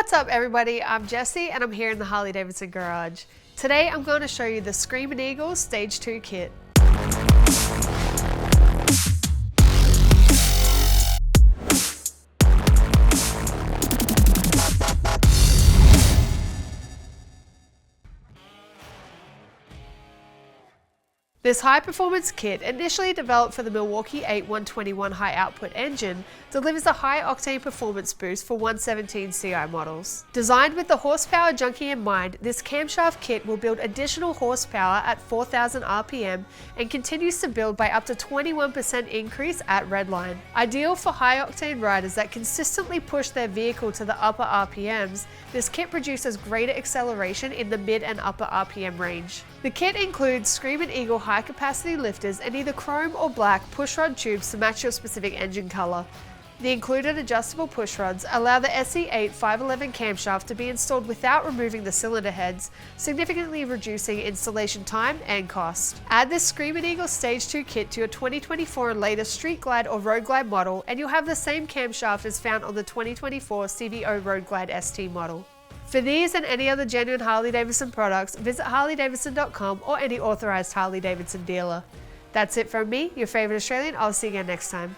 What's up everybody, I'm Jessie and I'm here in the Harley-Davidson garage. Today I'm going to show you the Screamin Eagle Stage 2 kit. This high-performance kit, initially developed for the Milwaukee 8 121 high-output engine, delivers a high-octane performance boost for 117 CI models. Designed with the horsepower junkie in mind, this camshaft kit will build additional horsepower at 4,000 RPM and continues to build by up to 21% increase at redline. Ideal for high-octane riders that consistently push their vehicle to the upper RPMs, this kit produces greater acceleration in the mid and upper RPM range. The kit includes Screamin Eagle high-capacity lifters and either chrome or black pushrod tubes to match your specific engine color. The included adjustable pushrods allow the SE8 511 camshaft to be installed without removing the cylinder heads, significantly reducing installation time and cost. Add this Screamin Eagle Stage 2 kit to your 2024 and later Street Glide or Road Glide model and you'll have the same camshaft as found on the 2024 CVO Road Glide ST model. For these and any other genuine Harley-Davidson products, visit harleydavidson.com or any authorized Harley-Davidson dealer. That's it from me, your favorite Australian. I'll see you again next time.